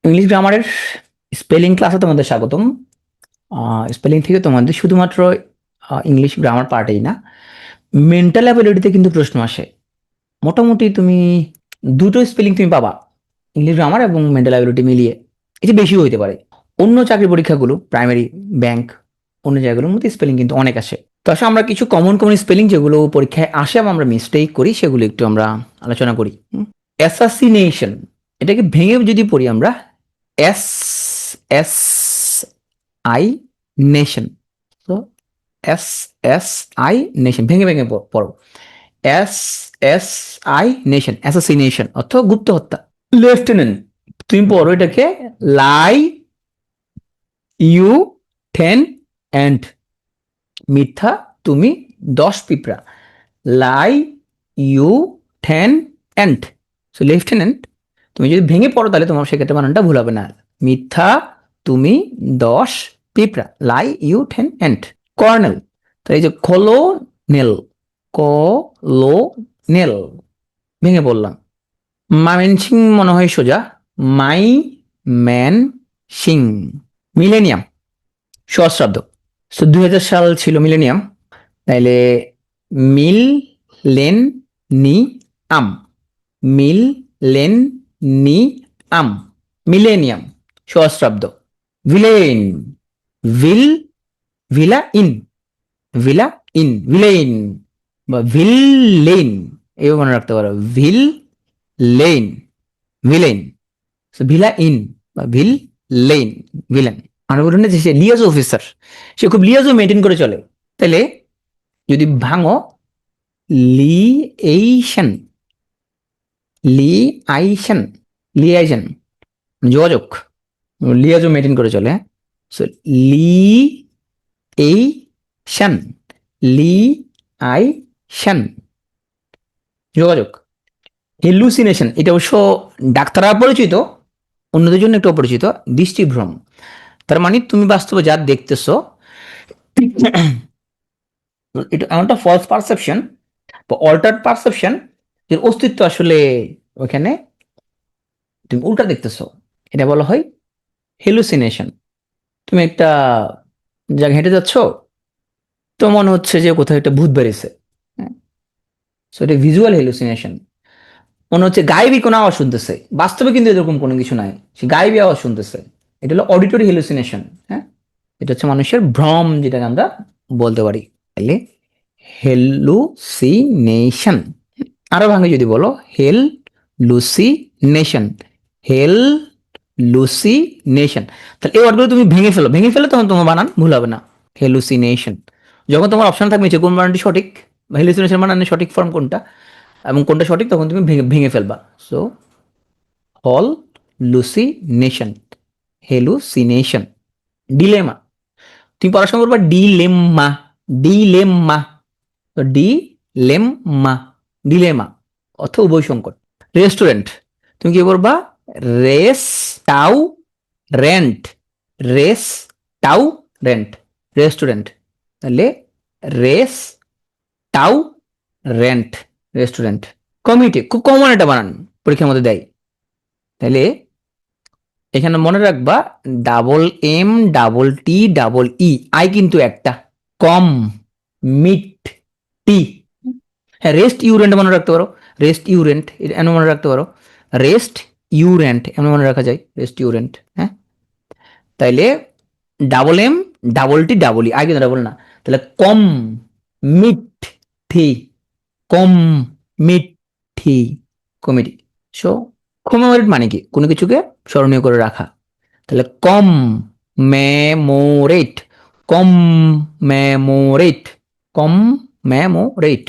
English গ্রামারের spelling ক্লাসে তোমাদের স্বাগতম। স্পেলিং থেকে তোমাদের শুধুমাত্র ইংলিশ গ্রামার পার্টেই না, মেন্টাল অ্যাবিলিটিতে কিন্তু প্রশ্ন আসে। মোটামুটি তুমি দুটো স্পেলিং তুমি পাবা, ইংলিশ গ্রামার এবং মেন্টাল অ্যাবিলিটি মিলিয়ে। এটি বেশিও হইতে পারে। অন্য চাকরি পরীক্ষাগুলো, প্রাইমারি, ব্যাংক, অন্য জায়গাগুলোর মধ্যে স্পেলিং কিন্তু অনেক আসে। তো আসলে আমরা কিছু কমন কমন স্পেলিং যেগুলো পরীক্ষায় আসে এবং আমরা মিস্টেক করি সেগুলো একটু আমরা আলোচনা করি। অ্যাসাসিনেশন, এটাকে ভেঙে যদি পড়ি আমরা, এস এস আই নেশন। তো এস এস আই নেশন, ভেঙে ভেঙে পড়ো। S S I nation, assassination অর্থ গুপ্ত হত্যা। লেফটেন্যান্ট, তুমি পড়ো এটাকে লাই ইউ 10 অ্যান্ড, মিথ্যা তুমি 10 পিঁপড়া। Lie you 10 and. So lieutenant তুমি যদি ভেঙে পড়ো তাহলে তোমার সেক্ষেত্রে বানানটা ভুল হবে না। মিথ্যা তুমি 10 পিঁপড়া। Lie you 10 and. কর্নেল, তো এই যে কলোনেল, কলোনেল ভেঙে বললাম। মাইমেনসিং মনে হয় সোজা, মাই ম্যান সিং। মিলেনিয়াম সহস্রাব্দ, 2000 সাল ছিল মিলেনিয়াম, তাইলে মিল লেন নি আম, মিল লেন নি আম, মিলেনিয়াম সহস্রাব্দ। ভিলেন, ভিল villa in, villa in, villain বা ভিলেইন এও মনে রাখতে পারো, villain, villain. Villa in বা ভিল লেইন, ভিলেন। আর বলুন যে সে লিয়াজো অফিসার, সে খুব লিয়াজো মেনটেন করে চলে। তাহলে যদি ভাঙো, লিয়েশন, লিআইশন, লিয়াইশন যোগাযোগ, লিয়াজো মেনটেন করে চলে। সো লি এই শান, লি আই শান যোগাযোগ। হেলুসিনেশন, এটা অবশ্য ডাক্তাররা পরিচিত, অন্যদের জন্য একটু অপরিচিত। দৃষ্টিভ্রম, তার মানে তুমি বাস্তবে যা দেখতেছো এটা এমনটা ফলস পারসেপশন বা অল্টার পারসেপশন, এর অস্তিত্ব আসলে ওখানে তুমি উল্টা দেখতেছো, এটা বলা হয় হেলুসিনেশন। তুমি একটা জায়গায় হেঁটে যাচ্ছ, তো মনে হচ্ছে যে কোথাও একটা ভূত বেরিয়েছে, সো এটা ভিজুয়াল হেলুসিনেশন। মনে হচ্ছে গায়েবী কোনো আওয়াজ শুনতেছে, বাস্তবে কিন্তু এরকম কোনো কিছু নাই, সে গায়েবী আওয়াজ শুনতেছে। এটা হলো অডিটরি হেলুসিনেশন। হ্যাঁ, এটা হচ্ছে মানুষের ভ্রম, যেটাকে আমরা বলতে পারি। তাহলে হেলুসিনেশন। আরো ভাঙে যদি বলো, হেল লুসিনেশন, হেল লুসিনেশন। তাহলে এই ওয়ার্ডগুলো তুমি ভেঙে ফেলো, ভেঙে ফেলে তখন তোমার বানান ভুল হবে না। হেলুসিনেশন, যখন তোমার অপশন থাকবে যে কোন বানানটি সঠিক বা হেলুসিনেশন বানানের সঠিক ফর্ম কোনটা এবং কোনটা সঠিক, তখন তুমি ভেঙে ভেঙে ফেলবা। সো হল লুসিনেশন, হেলুসিনেশন। ডিলেমা, তুমি পড়াশোনা করবা ডিলেম্মা, ডিলেম্মা। তো ডিলেম্মা, ডিলেমা অর্থ উভয় সংকট। রেস্টুরেন্ট, তুমি কি বলবা, restaurant, restaurant, restaurant. তাহলে restaurant, restaurant. Committee, খুব কমন এটা বানান, পরীক্ষার মধ্যে দেয়। তাহলে এখানে মনে রাখবা, double M double T double E, I কিন্তু একটা, কম মিট টি। হ্যাঁ, রেস্ট ইউরেন্ট মনে রাখতে পারো, রেস্ট ইউরেন্ট এমন মনে রাখতে পারো, রেস্ট ইউরেন্ট এমন মনে রাখা যায়, রেস্ট ইউরেন্ট। হ্যাঁ, তাইলে double M double T double E, I কিন্তু ডাবল না। তাহলে com mit tee, com mit tee, committee. So commemorate মানে কি, কোনো কিছুকে স্মরণীয় করে রাখা। তাহলে কম মেমোরেট, কম মেমোরেট, কম মেমোরেট।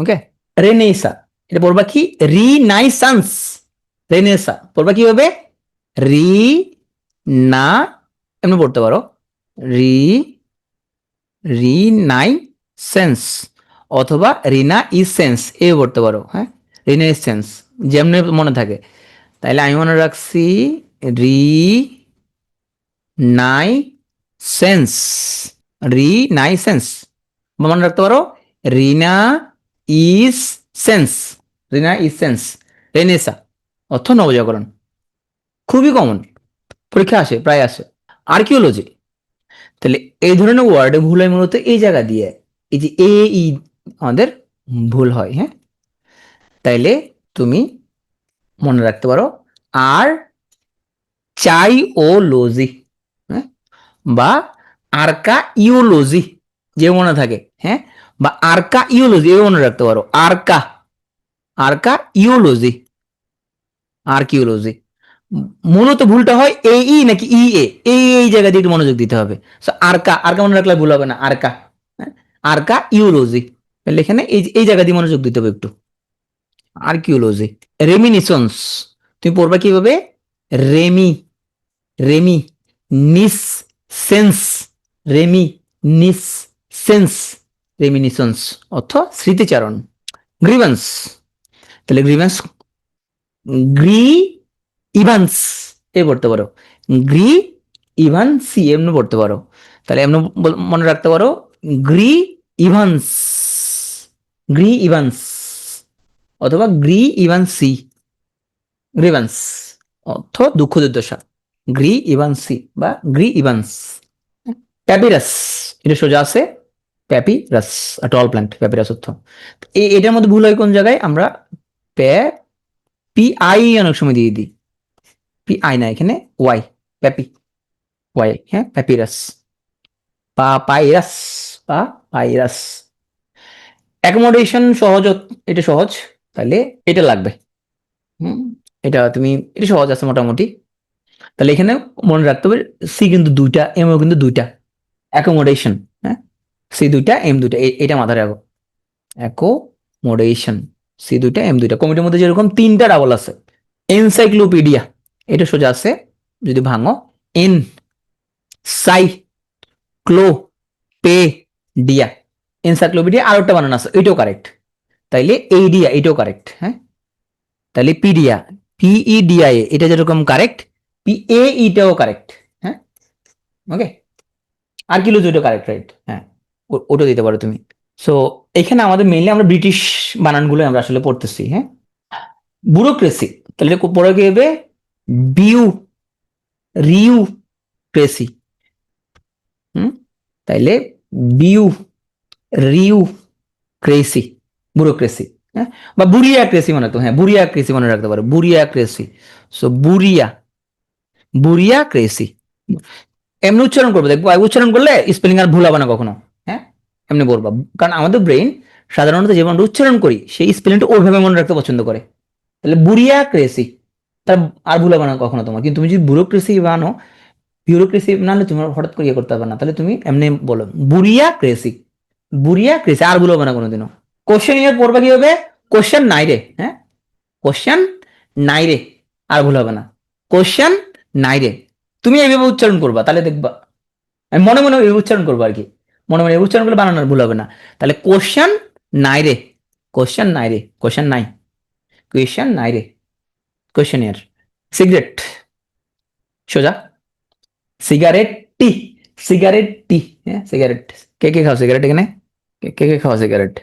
ওকে। রেনেসা, এটা পড়বা কি, রিনাইসান্স, রেনেসা পড়বা কি হবে, রি না এমনি পড়তে পারো, রি রিনাইসেন্স অথবা রিনা ইসেন্স এ পড়তে পারো। হ্যাঁ, রিনাইসেন্স যেমনি মনে থাকে। তাইলে আমি মনে রাখছি রি নাই সেন্স, রিনাইসেন্স। মনে রাখতে পারো Rina is sense, Rina is sense. রেনেসা অর্থ নবজাগরণ, খুবই কমন। পরীক্ষা আসে, প্রায় আসে। আর্কিওলজি, তাহলে এই ধরনের ওয়ার্ডে ভুল হয় মূলত এই জায়গা দিয়ে, এই যে এ ই আমাদের ভুল হয়। হ্যাঁ, তাইলে তুমি মনে রাখতে পারো আর চাই ও লজি, হ্যাঁ, বা আরকা ইওলজি যে মনে থাকে, হ্যাঁ, বা আরকা ইওলজি এও মনে রাখতে পারো, আরকা, আরকা ইওলজি, আর্কিওলজি। মূলত ভুলটা হয় এই ই নাকি ই এ, এই জায়গা দিয়ে একটু মনোযোগ দিতে হবে। সো আরকা, আরকা মনে রাখলে ভুল হবে না, আরকা, হ্যাঁ? আরকা ইওলজি, তাহলে এখানে এই জায়গা দিয়ে মনোযোগ দিতে হবে একটু, আর্কিওলজি। রেমিনিসন্স তুমি পড়বা কিভাবে, রেমি, রেমি নিস সেন্স, রেমি নিস সেন্স, রেমিনিসন্স অর্থ স্মৃতিচারণ। গ্রিভেন্স, তাহলে গ্রিভেন্স গ্রি ইভান্স এ পড়তে পারো, গ্রি ইভান্সি এমনি পড়তে পারো, তাহলে এমনি মনে রাখতে পারো গ্রি ইভান্স, গ্রি ইভান্স অথবা গ্রি ইভান্সি, গ্রিভান্স অর্থ দুঃখ দুর্দশা, গ্রি ইভান্সি বা গ্রি ইভান্স। প্যাপিরাস, এটা সোজা আছে, প্যাপিরাস টল প্ল্যান্ট, প্যাপিরাস অর্থ। এটার মধ্যে ভুল হয় কোন জায়গায়, আমরা প্যা পি আই অনেক সময় দিয়ে দিই, পি আই না, এখানে ওয়াই, প্যাপি, ওয়াই, হ্যাঁ, প্যাপিরাস, পাইরাস, পাইরাস। অ্যাকোমোডেশন সহজ, এটা সহজ, তাহলে এটা লাগবে। হুম, এটা তুমি, এটা সহজ আছে মোটামুটি। তাহলে এখানে মনে রাখতে হবে সি কিন্তু দুইটা, এম ও কিন্তু দুইটা, অ্যাকোমোডেশন, হ্যাঁ, সি দুইটা এম দুইটা, এটা মাথায় রাখো, অ্যাকোমোডেশন, সি দুইটা এম দুইটা। কমিটির মধ্যে যেরকম তিনটা ডাবল আছে, এনসাইক্লোপিডিয়া, এটা সোজা আছে, যদি ভাঙো এন সাই ক্লো পে ডিয়া, এনসাইক্লোপিডিয়া আর একটা বানানো আছে, এটাও কারেক্ট, তাইলে এই ডিয়া এটাও কারেক্ট, হ্যাঁ, তাহলে পিডিয়া, পিই ডিআই এটা যেরকম কারেক্ট, পি এ ইটাও কারেক্ট, হ্যাঁ, ওকে। আর কি লুজ, ওটা কারেক্ট, রাইট, হ্যাঁ, ওটা দিতে পারো তুমি। সো এখানে আমাদের মেইনলি আমরা ব্রিটিশ বানানগুলো আমরা আসলে পড়তেছি, হ্যাঁ। ব্যুরোক্রেসি, তাহলে পড়ে কি হবে, বিউ রিউ ক্রেসি, হুম, তাইলে বিউ রিউ ক্রেসি, ব্যুরোক্রেসি, হ্যাঁ, বা বুরিয়া ক্রেসি মনে রাখতে, হ্যাঁ, বুরিয়া ক্রেসি মনে রাখতে পারো, বুরিয়া ক্রেসি। সো বুরিয়া, বুরিয়া ক্রেসি এমনি উচ্চারণ করবো, দেখবো উচ্চারণ করলে স্পেলিং আর ভুল হবে না কখনো, হ্যাঁ, এমনি বলবো, কারণ আমাদের ব্রেন সাধারণত যেমন উচ্চারণ করি সেই স্পেলিংটা ওইভাবে মনে রাখতে পছন্দ করে। তাহলে বুরিয়া ক্রেসি, তার আর ভুল হবে না কখনো তোমার। কিন্তু তুমি যদি ব্যুরোক্রেসি বানো, ব্যুরোক্রেসি নাহলে তোমার হঠাৎ করে ইয়ে করতে হবে না, তাহলে তুমি এমনি বলো বুরিয়া ক্রেসি, বুরিয়া ক্রেসি, আর ভুল হবে না কোনোদিনও। কোশ্চেন ইয়ার পড়বে কি হবে, কোশ্চেন নাই রে, হ্যাঁ, কোশ্চেন নাই রে, আর ভুল হবে না, কোশ্চেন নাই রে, তুমি এইভাবে উচ্চারণ করবা, তাহলে দেখবা, আমি মনে মনে উচ্চারণ করবো আর কি, মনে মনে উচ্চারণ করলে বানানোর ভুল হবে না। তাহলে কোশ্চেন নাই রে, কোশ্চেন নাই রে, কোশ্চেন নাই, কোয়েশ্চেন নাই রে, কোয়েশ্চেন ইয়ার। সিগারেট, সোজা, সিগারেট টি, সিগারেট টি, হ্যাঁ, সিগারেট, কে কে খাও সিগারেট এখানে, কে কে খাও সিগারেট,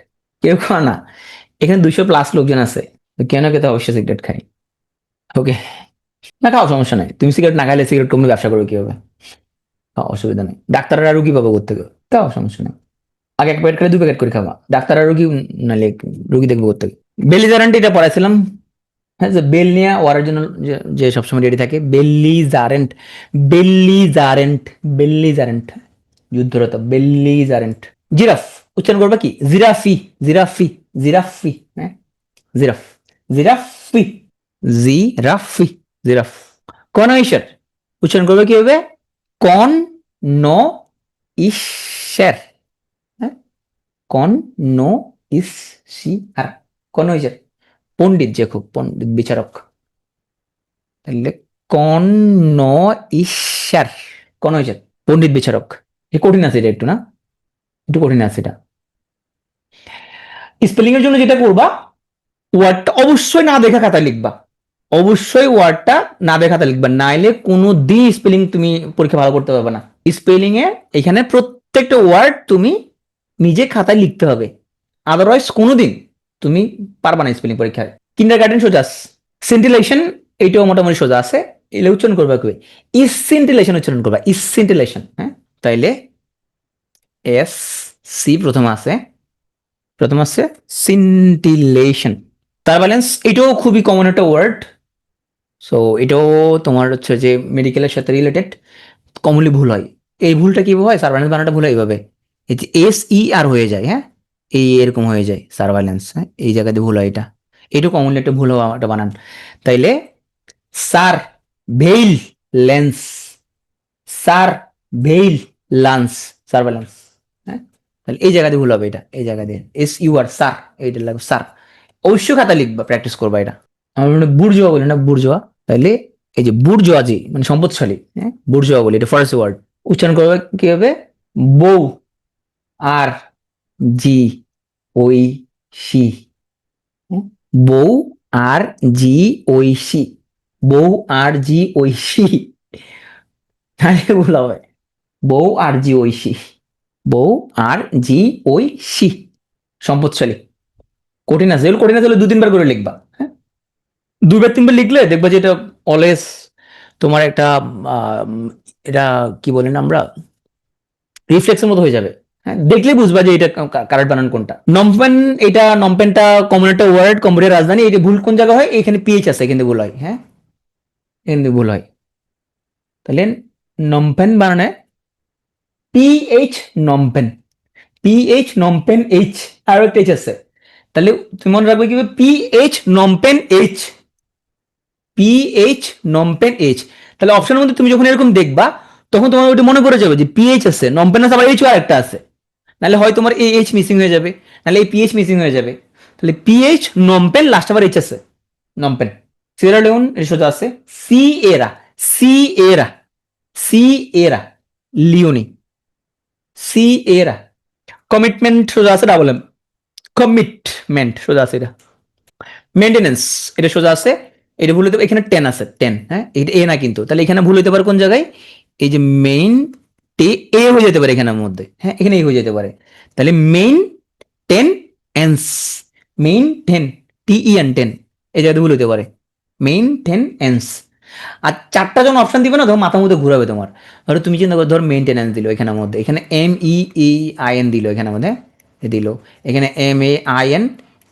কেউ খাও না, এখানে 200+ লোকজন আছে, কেন কে তো অবশ্যই সিগারেট খাই, ওকে, না খাও সমস্যা নাই, তুমি সিগারেট না খাইলে সিগারেট কমে ব্যবসা করো কি হবে, খাও অসুবিধা নেই, ডাক্তাররা রুগী পাবো করতে, খাও সমস্যা নেই, আগে 1 প্যাকেট করে 2 প্যাকেট করে খাওয়া, ডাক্তার আর রুগী, নাহলে রুগী দেখবো করতে। বেলিজারেন্ট এটা পড়াইছিলাম, হ্যাঁ, যে বেল নিয়ে ওয়ারের জন্য যে সবসময় রেডি থাকে, বেলিজারেন্ট, বেলিজারেন্ট, বেলিজারেন্ট, যুদ্ধরত, বেলিজারেন্ট। জিরাফ, উচ্চারণ করবে কি, জিরাফি, জিরাফি, জিরাফি, হ্যাঁ, জিরাফ, জিরাফি, জিরাফি, জিরাফ। কনইশার, উচ্চারণ করবে কি হবে, কন নো ঈশ্বর, হ্যাঁ, কন নো ইস সি আর, কোন হয়েছে, পণ্ডিত, যে খুব পণ্ডিত বিচারক, তাহলে কন নো ঈশ্বর, কোন হয়েছে, পণ্ডিত বিচারক। এ কঠিন আছে এটা একটু, না একটু কঠিন আছে এটা। স্পেলিং এর জন্য যেটা করবা, ওয়ার্ডটা অবশ্যই না দেখা খাতায় লিখবা, অবশ্যই ওয়ার্ডটা না দেখা খাতায় লিখবা, নাইলে কোনো দিন স্পেলিং তুমি পরীক্ষা ভালো করতে পারবে না। স্পেলিং এ এখানে প্রত্যেকটা ওয়ার্ড তুমি নিজে খাতায় লিখতে হবে, আদারওয়াইজ কোনোদিন তুমি পারবা না স্পেলিং পরীক্ষায়। কিন্ডার গার্ডেন সোজা, সেন্টিলেশন এইটাও মোটামুটি সোজা আছে, এলে উচ্চারণ করবা কবে, স্কিন্টিলেশন উচ্চারণ করবা, স্কিন্টিলেশন। হ্যাঁ, তাইলে এস সি প্রথম আছে সিন্টিলেশন। সার্ভেলেন্স এটাও খুবই কমন একটা ওয়ার্ড। সো এটাও তোমার হচ্ছে যে মেডিকেলের সাথে রিলেটেড, কমনলি ভুল হয়। এই ভুলটা কিভাবে হয়, সার্ভেলেন্স বানানটা ভুল হয় এইভাবে, এই যে এস ই আর হয়ে যায়, হ্যাঁ, এই এরকম হয়ে যায় সার্ভেলেন্স, হ্যাঁ, এই জায়গাতে ভুল হয় এটা। এটাও কমনলি একটা ভুল হওয়া একটা বানান। তাইলে সার ভেইল লেন্স, সার ভেইল লান্স, সার্ভেলেন্স। হ্যাঁ, তাহলে এই জায়গাতে ভুল হবে এটা, এই জায়গা দিয়ে এস ইউ আর সার, এইটা লাগবে সার। অবশ্যই খাতা লিখবা, প্র্যাকটিস করবা এটা। আমরা মানে বুর্জোয়া বলি না, বুর্জোয়া। তাইলে এই যে বুর্জোয়াজি মানে সম্পদশালী, হ্যাঁ, বুর্জোয়া বলি, এটা ফরাসি ওয়ার্ড। উচ্চারণ করবে কি হবে, বউ আর জি ওই সি, হ্যাঁ? বউ আর জি ঐশী, বউ আর জি ঐশী, তাহলে ভুল হবে, বউ আর জি ঐশী, বউ আর জি ঐশী, সম্পদশালী। কঠিন আছে, এগুলো কঠিন আছে, হলে 2-3 বার করে লিখবা, হ্যাঁ, 2-3 বার লিখলে দেখবা যে এটা অলওয়েজ তোমার একটা এটা কি বলেন আমরা, রিফ্লেক্সের মতো হয়ে যাবে। হ্যাঁ, দেখলে বুঝবা যে এটা কারেক্ট বানান কোনটা। নমপেন, এটা নমপেনটা কমন একটা ওয়ার্ড, কম্বোডিয়ার রাজধানী। এই যে ভুল কোন জায়গা হয়, এখানে পিএইচ আছে, কিন্তু ভুল হয়, হ্যাঁ, কিন্তু ভুল হয়। তাহলে নমপেন বানানে PH Phnom Penh, PH Phnom Penh H, আর একটা এইচ আছে। তাহলে তুমি মনে রাখবে কি, PH Phnom Penh H, PH Phnom Penh H. তাহলে অপশনের মধ্যে তুমি যখন এরকম দেখবা, তখন তোমার ওইটা মনে পড়ে যাবে যে পিএইচ আছে, নমপেন আছে, আবার এইচও আরেকটা আছে। নাহলে হয় তোমার এই এইচ মিসিং হয়ে যাবে, নাহলে এই পিএইচ মিসিং হয়ে যাবে। তাহলে পিএইচ নমপেন, লাস্ট আবার এইচ আছে, নমপেন। সিয়েরা লিওন এর সোজা আছে সি এরা, সি এরা, সি এরা লিওনি, সি এরা। কমিটমেন্ট সোজা আছে ডাবল এম, কমিটমেন্ট সোজা আছে এটা। মেনটেনেন্স এটা সোজা আছে, এটা ভুল হতে পারে, এখানে 10 আছে, 10, হ্যাঁ, এটা এ না কিন্তু, তাহলে এখানে ভুল হতে পারে কোন জায়গায়, এই যে মেইন টে এ হয়ে যেতে পারে এখানের মধ্যে, হ্যাঁ, এখানে এ হয়ে যেতে পারে। তাহলে মেইন 10 এন্স, মেইন 10 টিইএন 10, এই জায়গাতে ভুল হতে পারে, মেইন 10 এন্স। আর 4টা যখন অপশন দিবে না, ধর মাথার মধ্যে ঘুরাবে তোমার। ধরো তুমি চিন্তা করো, ধর মেইনটেনেন্স দিল এখানের মধ্যে, এখানে M E E I N দিল এখানের মধ্যে, দিল এখানে M A I N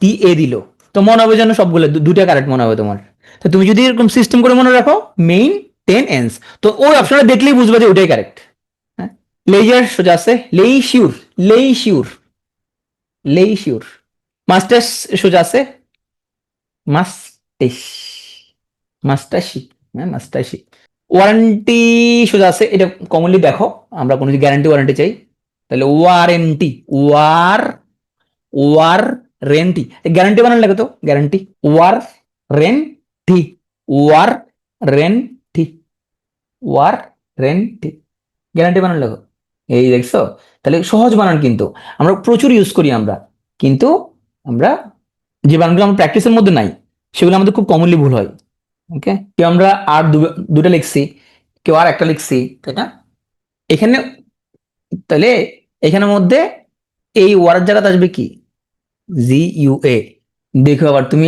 T A দিল, তো মনে হবে যেন সবগুলো দুটা কারেক্ট মনে হবে তোমার। তো তুমি যদি এরকম সিস্টেম করে মনে রাখো মেইন 10 এন্স, তো ওই অপশনটা দেখলেই বুঝবে যে ওটাই কারেক্ট। হ্যাঁ, লেজার সোজা আছে লেই শিওর, লেই শিওর, লেই শিওর। মাস্টার্স সোজা আছে মাস্টেশ, মাস্টাশি, হ্যাঁ, মাস্টাশি। ওয়ারেন্টি সোজা আছে, এটা কমনলি দেখো, আমরা কোনো গ্যারান্টি ওয়ারেন্টি চাই, তাহলে warranty, war, warranty, guarantee বানান লাগে তো, guarantee, warranty, warranty, warranty, guarantee বানান লাগো। এই দেখছো, তাহলে সহজ বানান, কিন্তু আমরা প্রচুর ইউজ করি আমরা, কিন্তু আমরা যে বানানগুলো আমরা প্র্যাকটিসের মধ্যে নাই, সেগুলো আমাদের খুব কমনলি ভুল হয়। ওকে, কেউ আমরা আর দুটা লিখছি, কেউ আর একটা লিখছি, তাই না, এখানে। তাহলে এখানের মধ্যে এই ওয়ার্ড জায়গাতে আসবে কি, জি ইউ এ। দেখো আবার তুমি,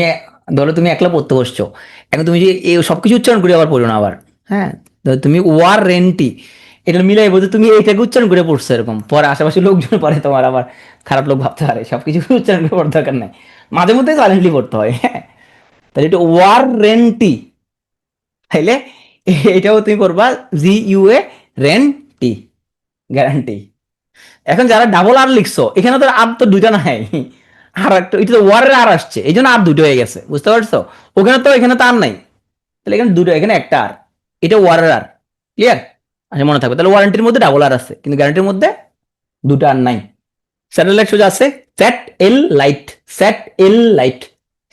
ধরো তুমি একলা পড়তে বসছো, এখন তুমি যে এই সবকিছু উচ্চারণ করে আবার পড়ো না আবার, হ্যাঁ, ধরো তুমি ওয়ার রেন্টি, এটা মিলাই বলতে তুমি এইটাকে উচ্চারণ করে পড়ছো, এরকম পরে আশেপাশে লোকজন পরে তোমার আবার খারাপ লোক ভাবতে পারে, সবকিছু উচ্চারণ করে পড়তে দরকার নাই, মাঝে মধ্যে সাইলেন্টলি পড়তে হয়, হ্যাঁ। তাহলে এটা ওয়ার রেন্টি, তাইলে এটাও তুমি করবা জি ইউ এ রেন্টি, গ্যারান্টি। এখন যারা ডাবল আর লিখছো, এখানে তো আর তো দুইটা নাই, আর একটা, এটা তো ওয়ারের আর আসছে, এই জন্য আর দুটো হয়ে গেছে, বুঝতে পারছো, ওখানে তো, এখানে তো আর নাই, তাহলে এখানে দুটো, এখানে একটা আর, এটা ওয়ারের আর, ক্লিয়ার, আচ্ছা মনে থাকবে। তাহলে ওয়ারেন্টির মধ্যে ডাবল আর আছে, কিন্তু গ্যারান্টির মধ্যে দুটো আর নাই। স্যাটেলাইট সোজা আছে স্যাট এল লাইট, স্যাট এল লাইট,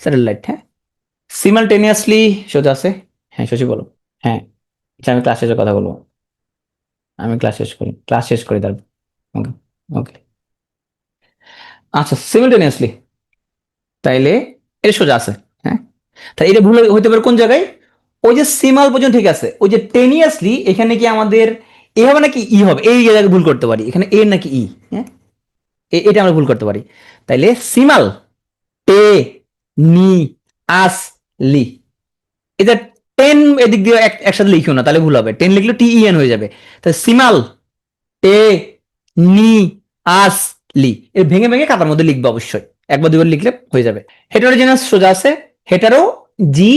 স্যাটেলাইট, হ্যাঁ। সিমালটেনিয়াসলি সোজা আছে, হ্যাঁ শশী বলো। হ্যাঁ, আচ্ছা আমি ক্লাস শেষে কথা বলবো, আমি ক্লাস শেষ করি, ক্লাস শেষ করি তারপর। ওকে, ওকে, আচ্ছা সিমিলটেনিয়াসলি, তাইলে এটা সোজা আছে, হ্যাঁ। তাই এটা ভুল হইতে পারে কোন জায়গায়, ওই যে সিমাল পর্যন্ত ঠিক আছে, ওই যে টেনিয়াসলি এখানে কি আমাদের এ হবে নাকি ই হবে, এই জায়গায় ভুল করতে পারি, এখানে এ নাকি ই, হ্যাঁ, এটা আমরা ভুল করতে পারি। তাইলে সিমাল টে নি আস লি, এটা টেন এদিক দিয়ে একসাথে লিখিও না, তাহলে ভুল হবে। টেন লিখলে TEN হয়ে যাবে। তাহলে সিমাল টে নি আস লি, এর ভেঙে ভেঙে খাতার মধ্যে লিখবে অবশ্যই, একবার দুবার লিখলে হয়ে যাবে। হেটারোজিনাস সোজা আছে, হেটারো জি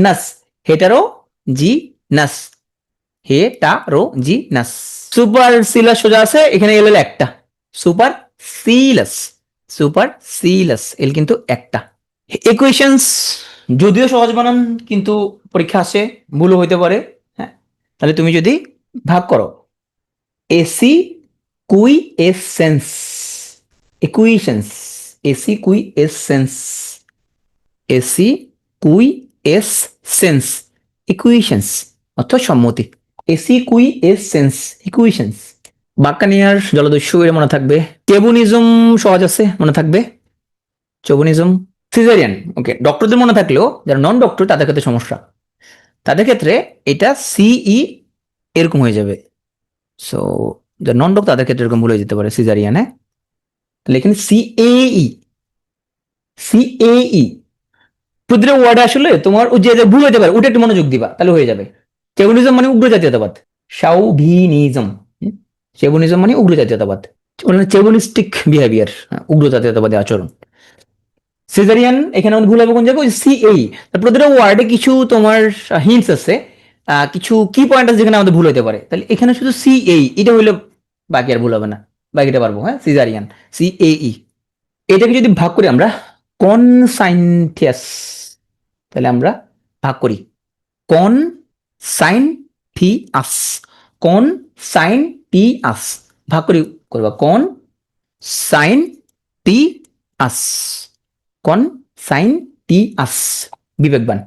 নাস, হেটারো জি নাস, হেটারো জি নাস। সুপার সিলাস সোজা আছে, এখানে এল একটা, সুপার সিলাস, সুপার সিলাস এল কিন্তু একটা। ইকুয়েশনস যদিও সহজ বানান, কিন্তু পরীক্ষা আসে ভুলও হইতে পারে। হ্যাঁ, তাহলে তুমি যদি ভাগ করো এসি কুই এসেন্স, ইকুয়েশনস এসি কুই এসেন্স, এসি কুই এসেন্স ইকুয়েশনস অর্থাৎ সম্মতি, এসি কুই এসেন্স ইকুয়েশনস। বাক্যানিয়ার জলদস্যু এর মনে থাকবে। কেবুনিজম সহজ আছে, মনে থাকবে চৌবনিজম। সিজারিয়ান ওকে, ডক্টরদের মনে থাকলেও যারা নন ডক্টর তাদের ক্ষেত্রে সমস্যা, তাদের ক্ষেত্রে এটা সিই এরকম হয়ে যাবে। সো যারা নন ডক্টর তাদের ক্ষেত্রে এরকম ভুল হয়ে যেতে পারে সিজারিয়ানে। তাহলে এখানে সিএই, সিএই প্রতিটা ওয়ার্ডে আসলে তোমার যে ভুল হতে পারে ওটা একটু মনোযোগ দিবা, তাহলে হয়ে যাবে। চেগুনিজম মানে উগ্র জাতীয়তাবাদ, শাউভিনিজম, চেগুনিজম মানে উগ্র জাতীয়তাবাদ, চেগুনিস্টিক বিহেভিয়ার, উগ্র জাতীয়তাবাদী আচরণ। সিজারিয়ান এখানে আমাদের ভুল হবে কোন জায়গায়, সিএই। প্রতিটা ওয়ার্ডে কিছু তোমার হিন্টস আছে, কিছু কি পয়েন্ট আছে যেখানে আমাদের ভুল হতে পারে, তাহলে এখানে শুধু সিএই এটা হইলে বাকি আর ভুল হবে না, বাকিটা পারবো। হ্যাঁ, সিজারিয়ান সিএই। এটাকে যদি ভাগ করি আমরা কনসাইনথিয়াস, তাহলে আমরা ভাগ করি কন সাইন থি আস, কন সাইন টি আস, ভাগ করি করবা কন সাইন টি আস, কন সাইন টি আস, বিবেকবান।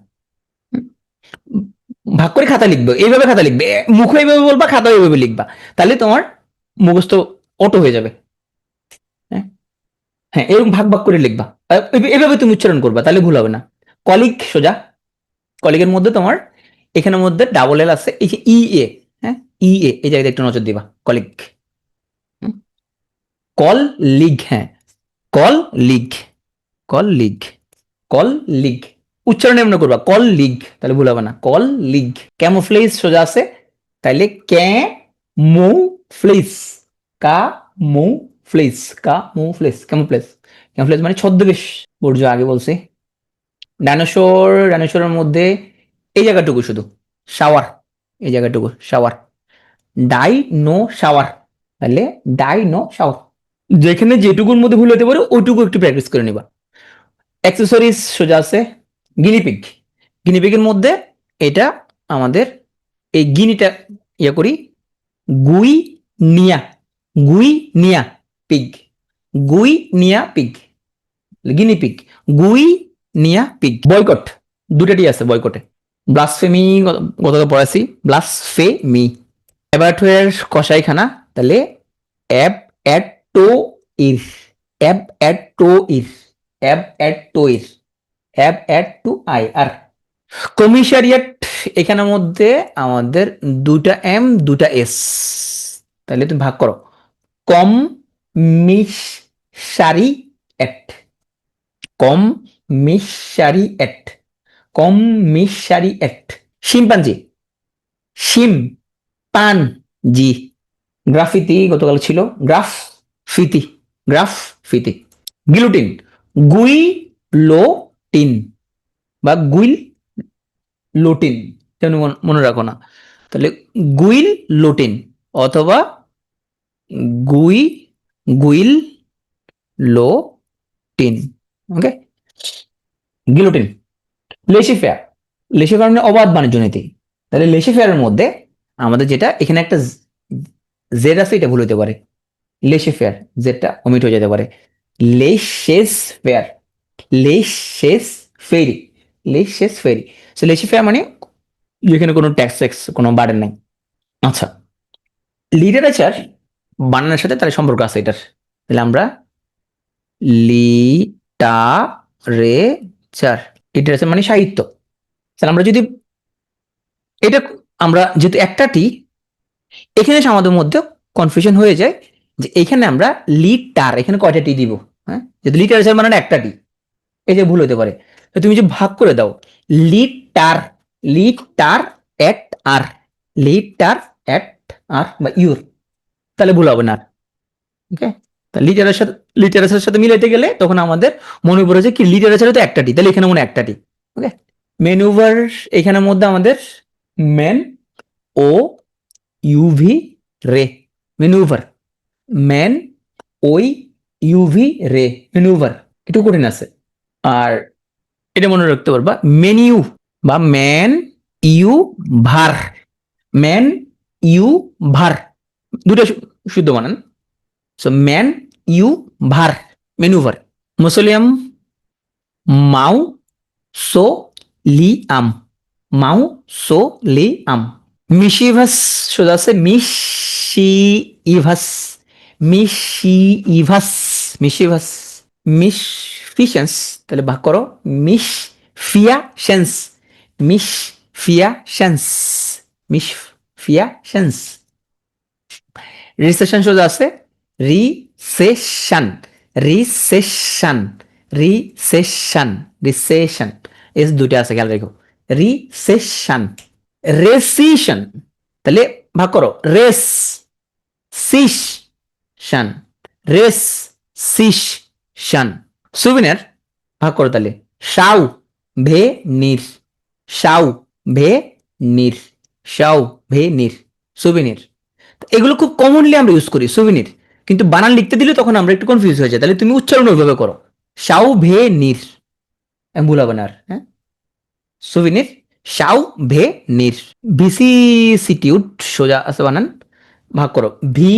ভাগ করে খাতা লিখবে, এইভাবে খাতা লিখবে, মুখে এইভাবে বলবা, খাতা এইভাবে লিখবা, তাহলে তোমার মুখস্থ অটো হয়ে যাবে। হ্যাঁ হ্যাঁ, এরকম ভাগ ভাগ করে লিখবা, এভাবে তুমি উচ্চারণ করবা, তাহলে ভুল হবে না। কলিগ সোজা, কলিগের মধ্যে তোমার এখানের মধ্যে ডাবল এল আছে, এই যে ই এ, হ্যাঁ ই এ, এই জায়গায় একটু নজর দিবা, কলিগ। কল লিগ, হ্যাঁ call league, call league, call league উচ্চারণ এমন করবা কল লিগ, তাহলে ভুল হবে না, কল লিগ। ক্যামোফ্লেজ সোজা আছে, তাইলে ক্যা মো ফ্লেস, কা মো ফ্লেস, কা মো ফ্লেস, ক্যামোফ্লেজ, ক্যামোফ্লেজ মানে ছদ্মবেশ, বর্জ্য আগে বলছি। ডাইনোসর, ডাইনোসরের মধ্যে এই জায়গাটুকু শুধু শাওয়ার, এই জায়গাটুকু শাওয়ার, ডাই নো শাওয়ার, তাহলে ডাই নো শাওয়ার। যেখানে যেটুকুর মধ্যে ভুল হতে পারে ওইটুকু একটু প্র্যাকটিস করে নিবা। অ্যাক্সেসরিজ সোজা আছে, গিনিপিগ, গিনিপিগের মধ্যে এটা আমাদের এই গিনিটা ইয়ে করি, গুই নিয়া, গুই নিয়া পিগ, গুই নিয়া পিগ, গিনিপিগ, গুই নিয়া পিগ। বয়কট দুটাটি আছে বয়কটে, ব্লাসফেমি গতকাল পড়াছি, ব্লাসফেমি। অ্যাবাটওয়্যার কসাইখানা, তাহলে অ্যাব অ্যাট টো ইর, অ্যাব অ্যাট টো ইর, অ্যাব অ্যাট টো ইর, অ্যাব অ্যাট টু আই আর। কমিশারিয়াট এখানের মধ্যে আমাদের দুটা এম দুটা এস, তাহলে তুমি ভাগ করো কম মিস সারি এট, কম মিসারি এট, কম মিসারি এট। শিম্পাঞ্জি, শিম পান জি। গ্রাফিতি গতকাল ছিল, গ্রাফ ফিতি, গ্রাফ ফিতি। গিলুটিন, গুই লো টিন বা গুইল লোটিন, তেমনি মনে রাখো না, তাহলে গুইল লোটিন অথবা গুই গুইল লোটিন। ওকে, গিলোটিন। লেসিফেয়ার, লেসিফেয়ার মানে অবাধ বাণিজ্য নীতি, তাহলে লেসিফেয়ারের মধ্যে আমাদের যেটা এখানে একটা জেড আছে, এটা ভুল হতে পারে, লেসিফেয়ার জেডটা অমিট হয়ে যেতে পারে, লেসেস ফেয়ার, লেসেস ফেরি, লেসেস ফেরি। সো লেসিফেয়ার মানে যেখানে কোনো ট্যাক্স ট্যাক্স কোনো বার্ডেন নাই। আচ্ছা, লিটারেচার বানানোর সাথে তার সম্পর্ক আছে এটার, তাহলে আমরা লিটারেচার, লিটারেচার মানে সাহিত্য। তাহলে আমরা যদি এটা, আমরা যেহেতু একটা টি, এখানে আমাদের মধ্যে কনফিউশন হয়ে যায় যে এখানে আমরা লিটার, এখানে কয়টা টি দিব, হ্যাঁ যেহেতু লিটারেচার মানে একটা টি, এই যে ভুল হতে পারে, তুমি যে ভাগ করে দাও লিটার লিটার এট আর, লিটার এট আর বা ইউর, তাহলে ভুল হবে না। ওকে, লিটারেচারের সাথে মিলাইতে গেলে তখন আমাদের মনে পড়ে যে কি লিটারেচারে তো একটা টি, তাহলে এখানে মনে হয় একটা টি। ওকে, ম্যানুভার এখানের মধ্যে আমাদের ম্যান ও ইউভি রে, ম্যানুভার, ম্যান ওই ইউভি রে, ম্যানুভার, একটু কঠিন আছে। আর এটা মনে রাখতে পারবা মেনিউ বা ম্যান ইউ ভার, ম্যান ইউ ভার, দুটো শুদ্ধ বানান। সো ম্যান ইউ ভার, ম্যানুভার। মুসলিয়াম মাউ সো লি আম, মাউ সো লি আম। মিশিভাস সোজা আছে মিশি ইভাস, মিশি ইভাস, মিশিভাস। মিশ ফিশেন্স, তাহলে ভাগ করো মিশ ফিয়া সেন্স, মিশ ফিয়া সেন্স, মিশ ফিয়া সেন্স। রিসেশন সোজা আছে recession, recession, recession, recession, S দুটো আছে খেয়াল রেখো, রিসেশন। রেসিশন, তাহলে ভাগ করো রেস সিস শান, রেস সিস শান। সুবিনের ভাগ করো তাহলে সাউ ভে নির, সাউ ভে নির, সাউ ভে নির, সুবিনির। এগুলো খুব কমনলি আমরা ইউজ করি সুবিনির, কিন্তু বানান লিখতে দিলে তখন আমরা একটু কনফিউজ হয়ে যাই। তাহলে তুমি উচ্চারণ ওইভাবে করো সাউ ভে নির, ভুল হবে না আর। হ্যাঁ, সুবিনির সাউ ভে নির। ভিসিসিটিউড সোজা আছে বানান, ভাগ করো V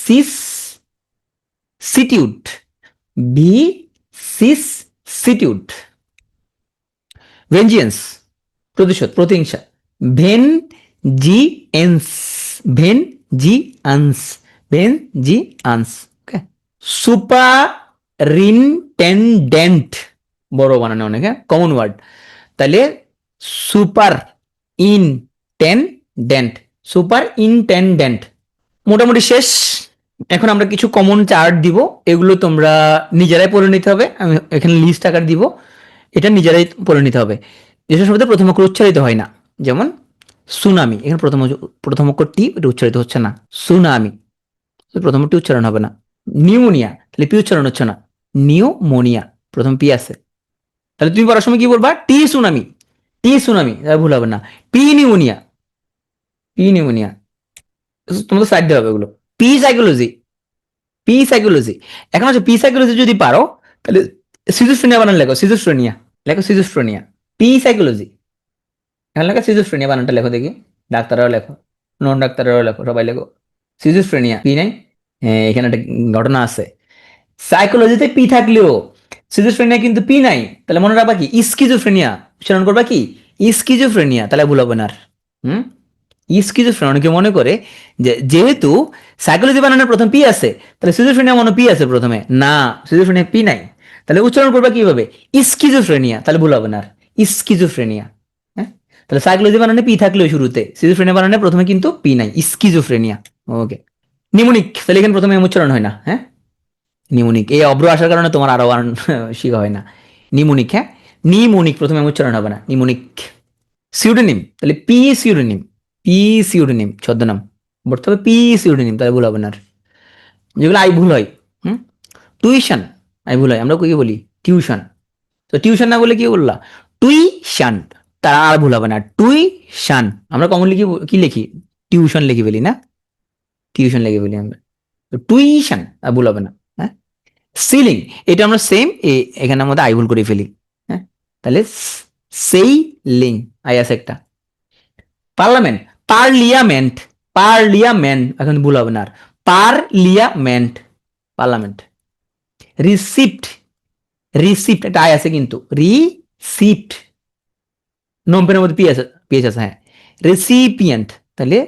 cis সিটিউড, vicissitude. Vengeance প্রতিশোধ, প্রতিহিংসা, vengeance, vengeance, vengeance. Okay, superintendent, বড় বানানো অনেক, হ্যাঁ কমন ওয়ার্ড। তাহলে সুপার ইনটেন্ডেন্ট, সুপার ইনটেন্ডেন্ট। মোটামুটি শেষ। এখন আমরা কিছু কমন চার্ট দিব, এগুলো তোমরা নিজেরাই পড়ে নিতে হবে, আমি এখানে লিস্ট আকার দিব, এটা নিজেরাই পড়ে নিতে হবে। যেসব শব্দে প্রথম অক্ষর উচ্চারিত হয় না, যেমন সুনামি, এখানে প্রথম অক্ষর টি, এটা উচ্চারিত হচ্ছে না, সুনামি, প্রথম টি উচ্চারণ হবে না। নিউমোনিয়া, তাহলে পি উচ্চারণ হচ্ছে না, নিউমোনিয়া, প্রথম পি আছে। তাহলে তুমি পড়ার সময় কি বলবা টি সুনামি, টি সুনামি, ভুল হবে না। পি নিউমোনিয়া, পি নিউমোনিয়া, তোমাদের সাইড দেওয়া হবে এগুলো। P psychology, P psychology. এখন হচ্ছে পি সাইকোলজি যদি পারো তাহলে সিজোফ্রেনিয়া বানান লেখো, সিজোফ্রেনিয়া লেখো, সিজোফ্রেনিয়া, পি সাইকোলজি। এখন লেখো সিজোফ্রেনিয়া বানানটা লেখো দেখি, ডাক্তাররাও লেখো, নন ডাক্তাররাও লেখো, সবাই লেখো সিজোফ্রেনিয়া। পি নাই, হ্যাঁ এখানে একটা ঘটনা আছে, সাইকোলজিতে পি থাকলেও সিজোফ্রেনিয়া কিন্তু পি নাই, তাহলে মনে রাখবা কি স্কিজোফ্রেনিয়া, উচ্চারণ করবা কি স্কিজোফ্রেনিয়া, তাহলে ভুল হবে না আর। হুম, স্কিজোফ্রেনিয়া অনেকে মনে করে যে যেহেতু সাইকোলজি বানানোর প্রথম পি আছে তাহলে সিজোফ্রেনিয়া মনে পি আছে প্রথমে, না সিজোফ্রেনিয়া পি নাই, তাহলে উচ্চারণ করবা কিভাবে স্কিজোফ্রেনিয়া, তাহলে ভুল হবে না আর, স্কিজোফ্রেনিয়া। হ্যাঁ, তাহলে সাইকোলজি বানানে পি থাকলেও শুরুতে, সিজোফ্রেনিয়া বানানে প্রথমে কিন্তু পি নাই, স্কিজোফ্রেনিয়া। ওকে, নিমোনিক, তাহলে এখানে প্রথমে উচ্চারণ হয় না, হ্যাঁ নিমোনিক, এই অব্র আসার কারণে তোমার আরো শিখা হয় না। নিমোনিক, হ্যাঁ নিমোনিক, প্রথমে উচ্চারণ হবে না, নিমোনিক। সিউডোনিম, তাহলে পি সিউডোনিম, পি সিউডোনিম ছদ্মনাম, বলতে হবে পি সিউডোনিম, তাহলে ভুল হবে না আর। যেগুলো আই ভুল হয়, হুম, টুইশন আই ভুল হয়, আমরা কি বলি টিউশন, তো টিউশন না বলে কি বললা টুইশন, তারা আর ভুল হবে না, টুইশন। আমরা কমনলি কি কি লিখি টিউশন লিখে ফেলি না, টিউশন লিখে ফেলি আমরা, টুইশন আর ভুল হবে না। হ্যাঁ, সিলিং, এটা আমরা সেম এখানে আমাদের আই ভুল করে ফেলি। হ্যাঁ, তাহলে সেই লিং, আই আছে একটা। পার্লামেন্ট, পার্লিয়ামেন্ট, পার্লিয়ামেন্ট, এখন ভুল হবে না আর, পার্লিয়ামেন্ট, পার্লামেন্ট। রিসিপ্ট, রিসিপ্ট একটা আই আছে কিন্তু, রিসিপ্ট, নম্বরের মধ্যে পিএস আছে, হ্যাঁ রেসিপিয়েন্ট, তাহলে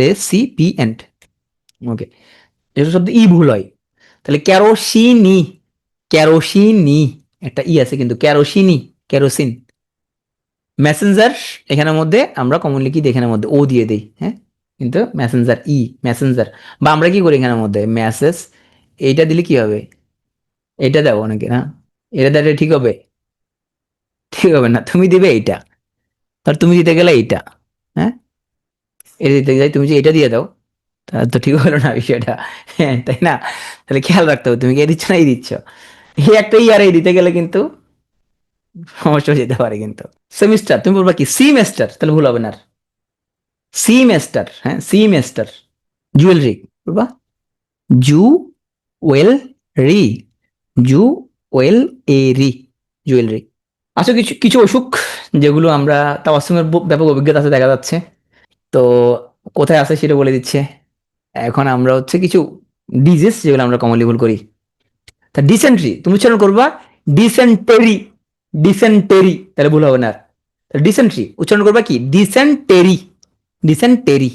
রেসিপিয়েন্ট। ওকে, এসব শব্দ ই ভুল হয়, তাহলে ক্যারোসিনি, ক্যারোসিনি, একটা ই আছে কিন্তু ক্যারোসিনি, কেরোসিন। মেসেঞ্জার, এখানের মধ্যে আমরা কমনলি কি এখানের মধ্যে ও দিয়ে দিই, হ্যাঁ কিন্তু মেসেঞ্জার ই, মেসেঞ্জার, বা আমরা কি করি এখানের মধ্যে মেসেজ, এইটা দিলে কি হবে, এটা দেবো নাকি না, এটা দিলে ঠিক হবে, ঠিক হবে না, তুমি দিবে এইটা, তাহলে তুমি দিতে গেলে এইটা, হ্যাঁ, এটা দিতে যাই তুমি যে এটা দিয়ে দাও, তাহলে তো ঠিক হলো না বিষয়টা, হ্যাঁ তাই না? তাহলে খেয়াল রাখতে হবে তুমি কি এ দিচ্ছ না এই দিচ্ছ। এই একটা ইয়ার এই দিতে গেলে কিন্তু সমস্যা হয়ে যেতে পারে কিন্তু। সেমিস্টার তুমি বলবা কি সিমেস্টার, তাহলে ভুল হবে না আর। সিমেস্টার, হ্যাঁ সিমেস্টার। জুয়েলারি বলবা জু ওয়েল রি, জু ওয়েল এ রি, জুয়েলারি। আচ্ছা কিছু কিছু অসুখ যেগুলো আমরা তাওয়াসুমের ব্যাপক অভিজ্ঞতা আছে দেখা যাচ্ছে, তো কোথায় আছে সেটা বলে দিচ্ছে। এখন আমরা হচ্ছে কিছু ডিজিজ যেগুলো আমরা কমনলি ভুল করি। তা ডিসেন্ট্রি তুমি উচ্চারণ করবা ডিসেন্টেরি, ডিসেন্টেরি, তাহলে ভুল হবে না আর। ডিসেন্ট্রি উচ্চারণ করবা কি ডিসেন্টেরি, ডিসেন্টেরি,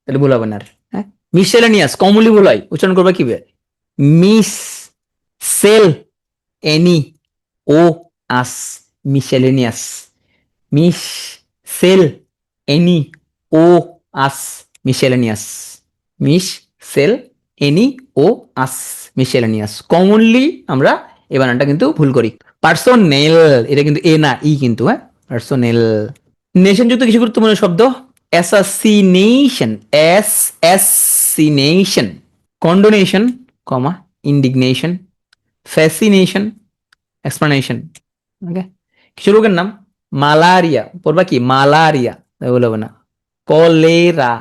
তাহলে ভুল হবে না আর। হ্যাঁ, মিসেলেনিয়াস কমনলি ভুল হয়, উচ্চারণ করবা কি মিস সেল এনি ও আস, মিসেলেনিয়াস, মিস সেল এনি ও আস, মিসেলেনিয়াস, মিস সেল এনি ও আস, মিসেলেনিয়াস। কমনলি আমরা এই বানানটা কিন্তু ভুল করি। পার্সোনেল, এটা কিন্তু এ না ই কিন্তু, হ্যাঁ পার্সোনেল। নেশন যুক্ত কিছু গুরুত্বপূর্ণ শব্দ, অ্যাসাসিনেশন, অ্যাসাসিনেশন, কন্ডোনেশন, কমা ইন্ডিগনেশন, ফ্যাসিনেশন, এক্সপ্লানেশন। ওকে, কিছু রোগের নাম, মালারিয়া পড়বা কি মালারিয়া, ভুল হবে না। কলেরা,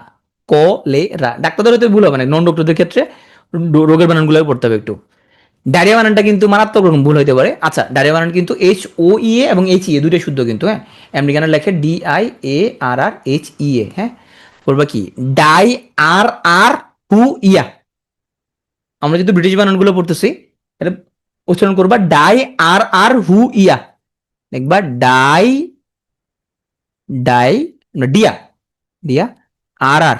কলেরা, ডাক্তারদের হয়তো ভুল হবে না, নন ডক্টরদের ক্ষেত্রে রোগের বানানগুলো পড়তে হবে একটু। ডায়রিয়া বানানটা কিন্তু মারাত্মক রকম ভুল হইতে পারে। আচ্ছা ডায়রিয়া বানান কিন্তু এইচ ও ই এ এবং এইচ ই এ দুটোই শুদ্ধ কিন্তু, হ্যাঁ আমেরিকানের লেখে D I A R R H E A, হ্যাঁ বলবা কি ডাই আর আর হু ইয়া। আমরা যদি ব্রিটিশ বানানগুলো পড়তেছি এটা উচ্চারণ করবা ডাই আর আর হু ইয়া, দেখবা ডাই, ডাই ডিয়া, ডিয়া আর আর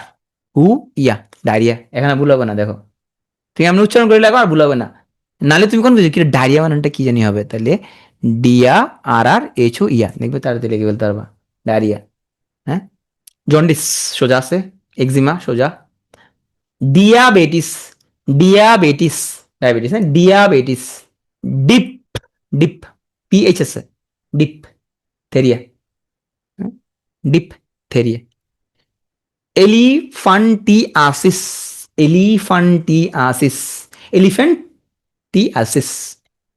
হু ইয়া, ডায়রিয়া। এখানে ভুল হবে না দেখো, তুমি আমি উচ্চারণ করে লাগো আর ভুল হবে না। নালে তুমি কোন বুঝো কি ডায়রিয়া বানানটা কি জানি হবে, তাহলে ডিয়া আর আর এইচ ও ইয়া, দেখবে তাড়াতাড়ি লিখে বলতে পারবা ডায়রিয়া। হ্যাঁ, জন্ডিস সোজা আছে, এক্সিমা সোজা, ডিয়াবেটিস, ডিয়াবেটিস, ডায়াবেটিস হ্যাঁ ডিয়াবেটিস, ডিপ, ডিপ পিএইচ আছে, ডিপ থেরিয়া, ডিপ থেরিয়া। এলিফান্টিয়াসিস, এলিফান্টিয়াসিস, এলিফ্যান্টিয়াসিস,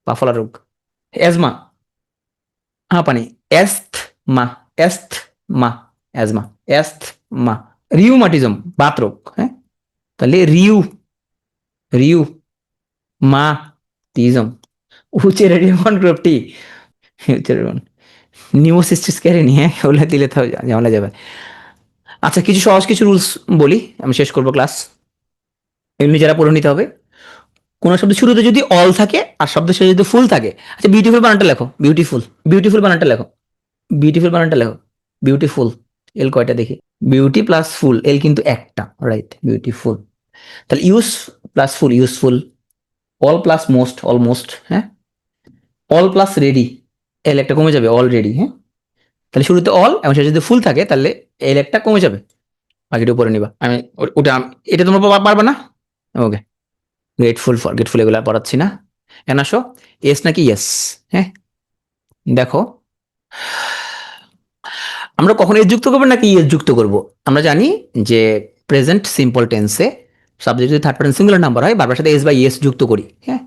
পাফলা রোগ। অ্যাজমা, হাঁপানি, asthma, asthma, asthma, asthma. রিউমাটিজম Baat রোগ, হ্যাঁ তাহলে রিউ, রিউ মা টিজম। উচেরেরিয়ন গ্রুপটি, উচেরেরিয়ন নিউমোসিস্টিস ক্যারেনি, হ্যাঁ ওগুলো দিলে তো ঝামেলা যাবে। আচ্ছা কিছু সহজ কিছু রুলস বলি, আমি শেষ করবো ক্লাস, এমনি যারা পড়ে নিতে হবে। কোন শব্দ শুরুতে যদি অল থাকে আর শব্দ শেষে যদি ফুল থাকে, আচ্ছা বিউটিফুল বানানটা লেখো, বিউটিফুল, বিউটিফুল বানানটা লেখো, বিউটিফুল বানানটা লেখো, বিউটিফুল, এল কয়টা দেখি, বিউটি প্লাস ফুল, এল কিন্তু একটা, রাইট বিউটিফুল। তাহলে ইউজ প্লাস ফুল, useful. All plus most, almost, হ্যাঁ অল প্লাস রেডি, এল একটা কমে যাবে, অলরেডি, হ্যাঁ তাহলে শুরুতে অল এবং শেষে যদি ফুল থাকে তাহলে এল একটা কমে যাবে, বাকিটা উপরে নিবা। আমি ওটা এটা তোমরা পারবা না, ওকে। গ্রেটফুল, ফর গ্রেটফুল এগুলো পড়াচ্ছি না। এখন আসো এস নাকি ইয়েস, হ্যাঁ দেখো আমরা কখন এস যুক্ত করবো নাকি ইয়েস যুক্ত করব। আমরা জানি যে প্রেজেন্ট সিম্পল টেন্সে সাবজেক্ট যদি থার্ড পারসন সিঙ্গুলার নাম্বার হয় বারবার সাথে এস বা ইয়েস যুক্ত করি, হ্যাঁ।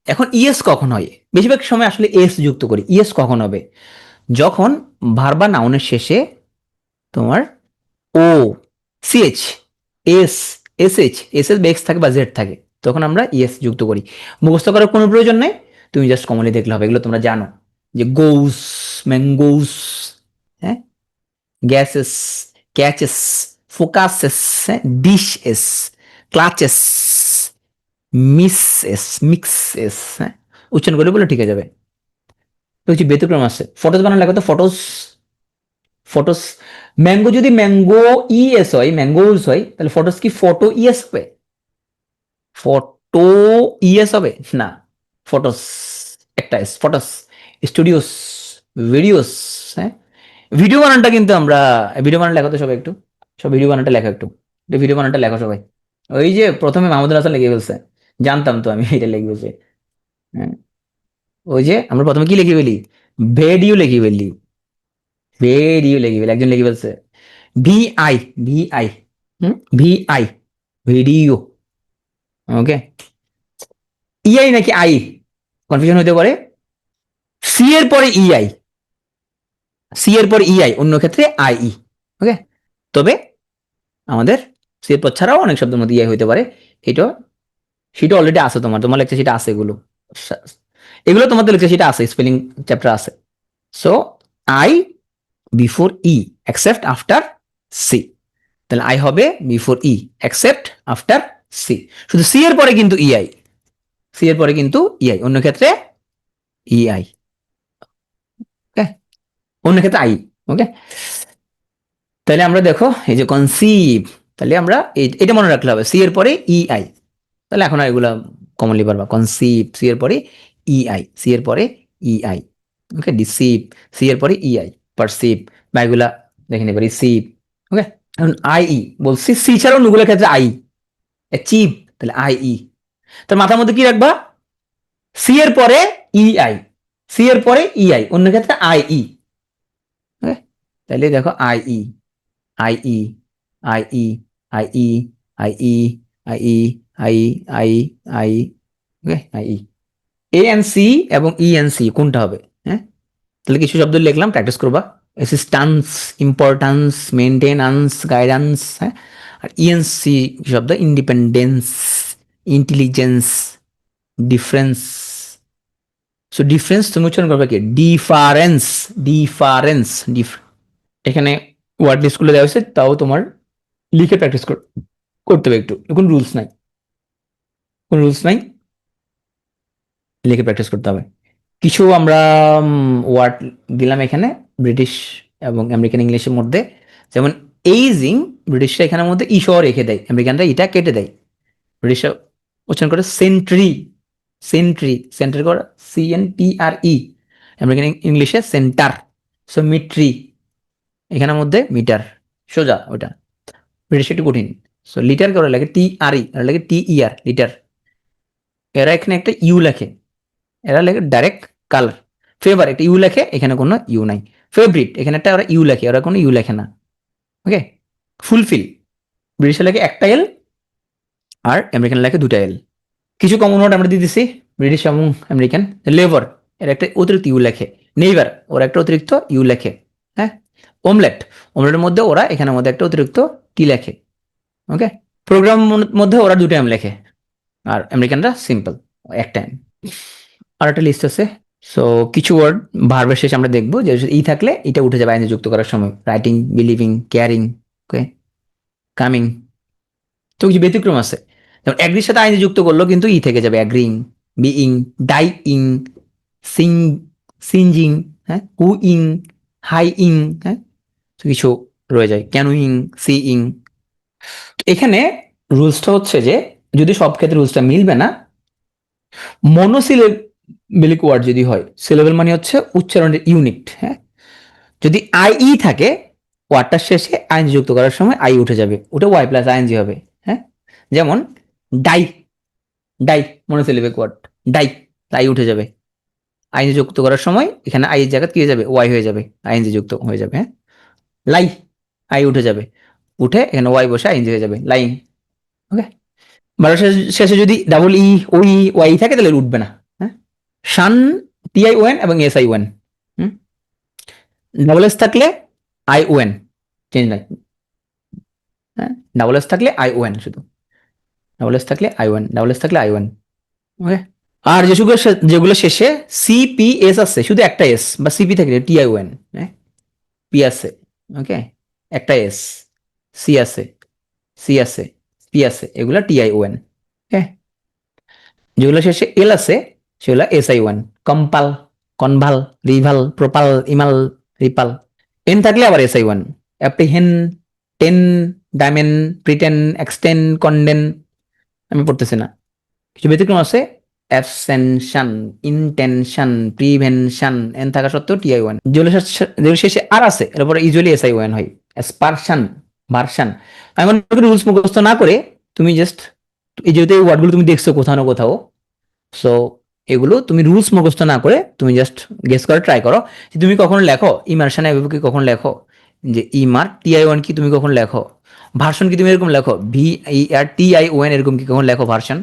এখন ইয়েস কখন হয়, বেশিরভাগ সময় আসলে এস যুক্ত করি। ইয়েস কখন হবে, যখন ভার্ব বা নাউনের শেষে তোমার O CH S S H S S বেক্স থাকে বা জেড থাকে, তখন আমরা ইয়েস যুক্ত করি। মুখস্থ করার কোনো প্রয়োজন নেই, তুমি জাস্ট কমনলি দেখলে হবে, এগুলো তোমরা জানো যে গোস, ম্যাঙ্গোস, হ্যাঁ gases, catches, focuses, dishes, clutches, Mrs, mixes, হ্যাঁ উচ্চারণ করে বলে ঠিক হয়ে যাবে। তো কিছু ব্যতিক্রম আছে, ফটোস বানান লেখো তো ফটোস, ফটোস। ম্যাঙ্গো যদি ম্যাঙ্গো ইএস হয়, ম্যাঙ্গোস হয়, তাহলে ফটোস কি ফটো ইএস হবে, ফটো ইএস হবে না, ফটোস একটা এস, ফটোস। স্টুডিওস, ভিডিওস, হ্যাঁ ভিডিও বানানটা কিন্তু আমরা, ভিডিও বানান লেখো তো সবাই একটু, সব ভিডিও বানানটা লেখো একটু, ভিডিও বানানটা লেখো সবাই। ওই যে প্রথমে মাহমুদুল হাসান লিখে ফেলছে, জানতাম তো আমি এটা লিখে ফেলছে, হ্যাঁ ওই যে আমরা প্রথমে কি লিখে ফেলি, ভিডিও লিখে ফেলি, ভিডিও লেগে গেল, একজন লেগে বলছে ভিআই, ভিআই, ভিআই, ভিডিও। ওকে, ইআই নাকি আই, কনফিউশন হতে পারে। সি এর পরে ইআই, সি এর পরে ইআই, অন্য ক্ষেত্রে আইই। ওকে, তবে আমাদের সি এর পর ছাড়াও অনেক শব্দের মধ্যে ইআই হতে পারে। এটা সেটা অলরেডি আছে, তোমার লেকচার সেটা আছে, এগুলো এগুলো তোমাদের লেকচার সেটা আছে, স্পেলিং চ্যাপ্টার আছে। So I before E except after C, তাহলে আই হবে before E except after C. শুধু সি এর পরে কিন্তু ইআই, সি এর পরে কিন্তু ইআই, অন্য ক্ষেত্রে ইআই। ওকে, অন্য ক্ষেত্রে আই। ওকে, তাহলে আমরা দেখো এই যে কনসিভ, তাহলে আমরা এটা মনে রাখলে হবে, সি এর পরে ইআই। তাহলে এখন আর এগুলা কমনলি পারবা, কনসিভ সি এর পরে ইআই, সি এর পরে ইআই। ওকে, ডিসিভ সি এর পরে ইআই, পারসিভ বা এগুলা দেখে নিতে পারি সিভ। ওকে, এখন আইই বলছি, সি ছাড়াও অন্যগুলোর ক্ষেত্রে আই, অ্যাচিভ, তাহলে আইই। তার মাথার মধ্যে কি রাখবা, সি এর পরে ইআই, সি এর পরে ইআই, অন্য ক্ষেত্রে আইই। ওকে, তাহলে দেখো I E, I E, I E, I E, I E, I E, I, I, I. Okay, I E. A N C এবং ই এন সি কোনটা হবে? হ্যাঁ, তাহলে কিছু শব্দ লিখলাম, প্র্যাকটিস করবা। Assistance, importance, maintenance, guidance. হ্যাঁ, আর ইএনসি শব্দ independence, intelligence, difference. So difference তুমি উচ্চারণ করবে কি? Difference, difference. এখানে ওয়ার্ড লিস্ট গুলো দেওয়া হয়েছে, তাও তোমার লিখে প্র্যাকটিস করতে হবে একটু। কোন রুলস নাই, কোন রুলস নাই, লিখে প্র্যাকটিস করতে হবে। কিছু আমরা ওয়ার্ড দিলাম এখানে ব্রিটিশ এবং আমেরিকান ইংলিশের মধ্যে, যেমন এইজিং, ব্রিটিশরা এখানের মধ্যে ইসহ রেখে দেয়, আমেরিকানরা এটা কেটে দেয়। ব্রিটিশরা উচ্চারণ করে সেন্ট্রি, সেন্ট্রি, সেন্টার করে CNTRE, আমেরিকান ইংলিশে সেন্টার। সো মিট্রি, এখানের মধ্যে মিটার, সোজা ওটা। ব্রিটিশ একটু কঠিন। সো লিটার করে লাগে TRE, আর লাগে TER, লিটার। এরা এখানে একটা ইউ লেখে, এরা লেখে ডাইরেক্ট কালার। ফেভার একটা ইউ লেখে, এখানে কোনো ইউ নাই। ফেভারিট, এখানে একটা ওরা ইউ লেখে, ওরা কোনো ইউ লেখে না। ওকে, ফুলফিল, ব্রিটিশে লেখে একটা এল, আর আমেরিকান লেখে দুটা এল। কিছু কমন ওয়ার্ড আমরা দিয়ে দিচ্ছি ব্রিটিশ এবং আমেরিকান। লেভার, এর একটা অতিরিক্ত ইউ লেখে। নেইবার, ওরা একটা অতিরিক্ত ইউ লেখে। হ্যাঁ, ওমলেট, ওমলেটের মধ্যে ওরা এখানের মধ্যে একটা অতিরিক্ত টি লেখে। ওকে, প্রোগ্রাম মধ্যে ওরা দুটো এম লেখে, আর আমেরিকানরা সিম্পল একটা এম। আর একটা লিস্ট আছে। সো কিছু ওয়ার্ড ভার্বের শেষে আমরা দেখবো যে ই থাকলে এটা উঠে যাবে আইনে যুক্ত করার সময়। রাইটিং, বিলিভিং, কেয়ারিং, ওকে, কামিং। তো কিছু ব্যতিক্রম আছে, যেমন অ্যাগ্রির সাথে আইনে যুক্ত করলো কিন্তু ই থেকে যাবে, অ্যাগ্রিং, বিইং, ডাইইং, সিং, সিনজিং, হ্যাঁ, হুইং, হাইইং। হ্যাঁ, তো কিছু রয়ে যায়, ক্যানুইং, সিইং। এখানে রুলসটা হচ্ছে যে যদি সব ক্ষেত্রে রুলসটা মিলবে না, মনোসিলেবেলিক ওয়ার্ড যদি হয়, সিলেবেল মানে হচ্ছে উচ্চারণের ইউনিট। হ্যাঁ, যদি আইই থাকে, ওয়ার্ডটার শেষে আইন যুক্ত করার সময় আই উঠে যাবে, ওটা ওয়াই প্লাস আইএনজি হবে। হ্যাঁ, যেমন die, die monosyllabic word, die, I উঠে যাবে। আইনজি যুক্ত করার সময় এখানে আই এর জায়গা কি হয়ে যাবে? ওয়াই হয়ে যাবে, আইনজি যুক্ত হয়ে যাবে। হ্যাঁ, লাই, আই উঠে যাবে, উঠে এখানে ওয়াই বসে আইনজি হয়ে যাবে, লাইং। ওকে, বারো শেষে যদি ডাবল ই, ওই ওয়াই থাকে তাহলে উঠবে না। হ্যাঁ, শান, TION এবং SION। ডাবল এস থাকলে ION, চেঞ্জ নাই। হ্যাঁ, ডাবল এস থাকলে ION, শুধু ডাবল এস থাকলে ION, ডাবল এস থাকলে ION। ওকে, আর যেগুলো শেষে CPS আছে, শুধু একটা এস, বা সিপি থাকলে TION। হ্যাঁ, পি আছে, ওকে, একটা এস, সি আছে, সি আছে, পি আছে, এগুলা TION। ওকে, যেগুলো শেষে এল আছে সেগুলো SION, কম্পাল, কনভাল, রিভাল, প্রপাল, ইমাল, রিপাল। এন থাকলে আবার SION, অ্যাপ্রিহেন, টেন, ডাইমেন, প্রিটেন, এক্সটেন, কন্ডেন। আমি পড়তেছি না, কিছু ব্যতিক্রম আছে, অ্যাবসেনশন, ইনটেনশন, প্রিভেনশন। এন থাকা সত্ত্বেও TION। যেগুলো শেষে আর আছে এর উপরে ইউজুয়ালি SION হয়। স্পারশন, ভার্সন। আমি মনে করি রুলস মুখস্থ না করে তুমি জাস্ট এই যেহেতু এই ওয়ার্ডগুলো তুমি দেখছো কোথাও না কোথাও, সো এগুলো তুমি রুলস মুখস্থ না করে তুমি জাস্ট গেস করে ট্রাই করো যে তুমি কখন লেখো ইমার্শন কি কখন লেখো, যে ইমার TI1 কি তুমি কখন লেখো, ভার্সন কি তুমি এরকম লেখো VERTION এরকম কি কখন লেখো ভার্সন।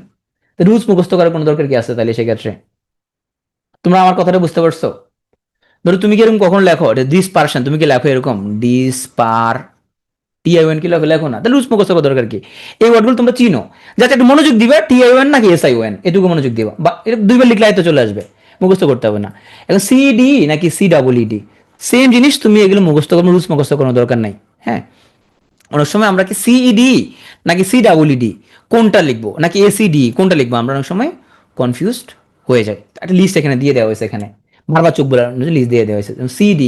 রুলস মুখস্থ করার কোনো দরকার কি আছে তাহলে সেক্ষেত্রে? তোমরা আমার কথাটা বুঝতে পারছো? ধরো তুমি কি এরকম কখন লেখো দিস পার্সন, তুমি কি লেখো এরকম ডিস পার TI1 কি লেখো, লেখো না, তাহলে রুলস মুখস্থ করার দরকার কি? এই ওয়ার্ডগুলো তোমরা চিনো, যাতে একটু মনোযোগ দিবে TI1 নাকি SION এটুকু মনোযোগ দিবা, বা এটা দুইবার লিখলে তো চলে আসবে, মুখস্থ করতে হবে না। এখন CD নাকি CEED সেম জিনিস, তুমি এগুলো মুখস্থ করবো, রুলস মুখস্থ করার দরকার নাই। হ্যাঁ, অনেক সময় আমরা কি CED নাকি CEED কোনটা লিখবো, নাকি ACD কোনটা লিখবো, আমরা অনেক সময় কনফিউজড হয়ে যায়। একটা লিস্ট এখানে দিয়ে দেওয়া হয়েছে, এখানে বারবার চোখ বলার লিস্ট দিয়ে দেওয়া হয়েছে। CD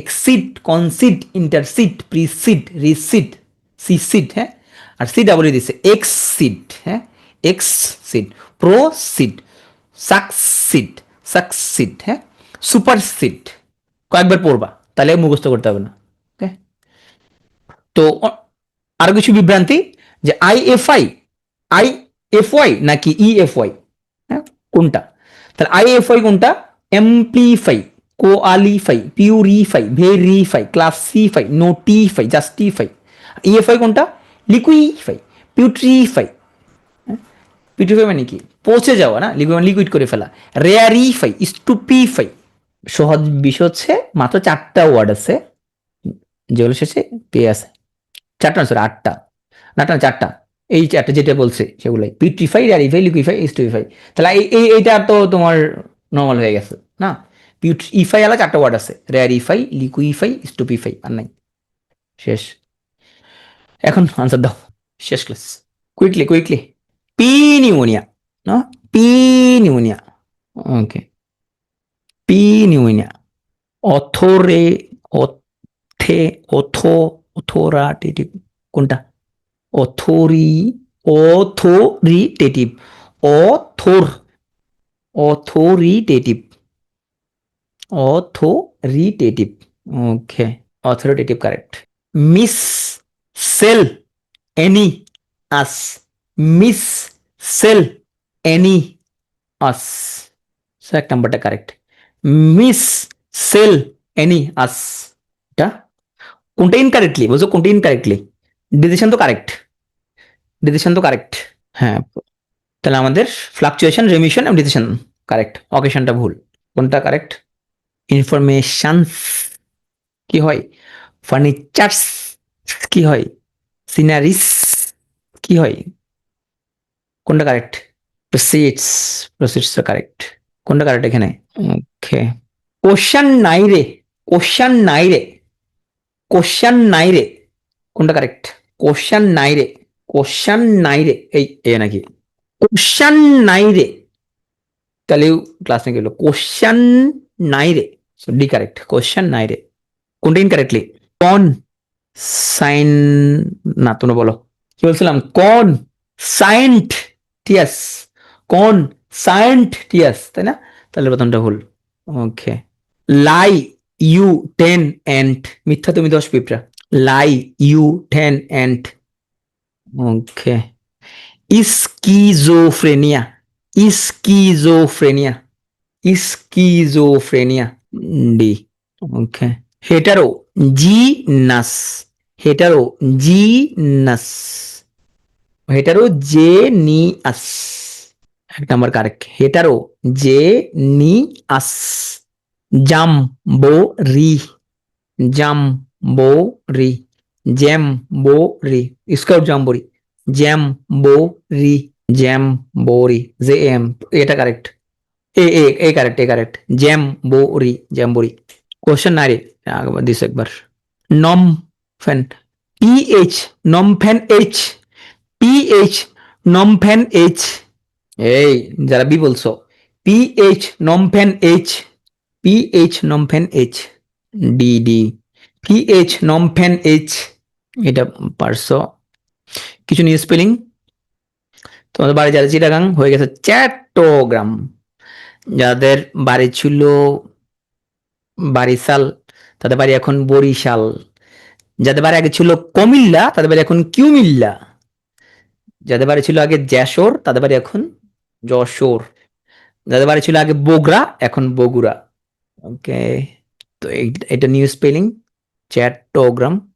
এক্সিড, কনসিড, ইন্টারসিড, প্রিসিড, রিসিড, সিসিড, হ্যাঁ, আর CEED দিচ্ছে এক্সিড, হ্যাঁ, এক্সিড, প্রোসিড, সাকসিড, সাকসিড, হ্যাঁ, সুপারসিড। কয়েকবার পড়বা, তাহলে মুখস্থ করতে হবে না। ওকে, তো আরো কিছু বিভ্রান্তি, যে IFI নাকি EFY, হ্যাঁ, কোনটা? তাহলে IFI কোনটা? Amplify, qualify, purify, verify, classify, notify, justify. EFI কোনটা? লিকুইফাই, পিউট্রিফাই। পিউট্রিফাই মানে কি? পচে যাওয়া না, লিকুইড করে ফেলা। রেয়ারিফাই, স্টুপিফাই। সহজ বিষয় হচ্ছে মাত্র 4টা ওয়ার্ড আছে যেগুলো শেষে পেয়ে আছে, 4টা না, সরি 8টা, না 4টা, এই 4টা যেটা বলছে সেগুলাই পিউট্রিফাই, রেয়ারিফাই, লিকুইফাই, স্টুপিফাই। তাহলে এইটা তো তোমার নর্মাল হয়ে গেছে না। পিউট্রিফাই আলা 4টা ওয়ার্ড আছে, রেয়ারিফাই, লিকুইফাই, স্টুপিফাই, আর নাই, শেষ। এখন আনসার দাও, শেষ class, quickly quickly. P pneumonia, না, P pneumonia, okay, P pneumonia, অথরে, অথে, অথোরাটেটিভ কোনটা? অথরি, authoritative, author, authoritative, authoritative, okay, authoritative correct. Miscellaneous, miscellaneous, এক নাম্বারটা correct. Miscellaneous, এটা কোনটা incorrectly বলছো, কোনটা ইনকারেক্টলি? ডিসিশন তো কারেক্ট, ডিসিশন তো কারেক্ট, হ্যাঁ। তাহলে আমাদের ফ্লাকচুয়েশন, রেমিশন এবং ডিসিশন কারেক্ট, অকেশনটা ভুল। কোনটা কারেক্ট? ইনফরমেশন কি হয়? ফার্নিচার্স কি হয়? সিনারিস কি হয়? কোনটা কারেক্ট? Proceeds, proceeds correct. কোনটা কারেক্ট এখানে? ওকে, কোশ্চেন নাই রে, কোশ্চেন নাই রে, কোশ্চেন নাই রে, কোনটা কারেক্ট? কোশ্চেন নাই রে, কোশ্চেন নাই রে, এই এ নাকি কোশ্চেন নাই রে, তাহলে ক্লাস নিয়ে গেল কোশ্চেন নাই রে, ডি কারেক্ট, কোশ্চেন নাই রে। কোনটা ইনকারেক্টলি? কোন সাইন, না তোমরা বলো, কি বলছিলাম? কোন সাইন্ট টিয়াস, কোন সাইন্ট টিয়াস, তাই না? তাহলে প্রথমটা ভুল। ওকে, লাই ইউ 10 এন্ট, মিথ্যা তুমি 10 পিঁপড়া, lie you 10 ant, okay. Schizophrenia, schizophrenia, schizophrenia, D, okay. Heterogeneous, heterogeneous, heterogeneous, এক number correct, heterogeneous. Jamboree, jamboree, jamboree, scout jamboree, jamboree, jamboree, JM, এটা correct, A correct, A correct, jamboree, jamboree. Question না রে, দিস একবার। নম ফ্যান, PH নমফ্যান H, PH নমফ্যান এইচ, এই যারা বি বলছো, PH নমফ্যান এইচ, PH নমফ্যান এইচ, ডি, PH নমফ্যান এইচ, এটা পারছো। কিছু নিয়ে স্পেলিং, তোমাদের বাড়ি যারা চিটাগাং হয়ে গেছে চট্টগ্রাম, যাদের বাড়ি ছিল বারিশাল তাদের বাড়ি এখন বরিশাল, যাদের বাড়ি আগে ছিল কমিল্লা তাদের বাড়ি এখন কিউমিল্লা, যাদের বাড়ি ছিল আগে যশোর তাদের বাড়ি এখন যশোর, যাদের বাড়ি ছিল আগে বগুড়া, এখন বগুড়া। ওকে, তো এটা new spelling. Chattogram,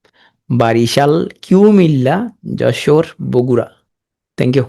Barishal, Cumilla, Jessore, Bogura. Thank you.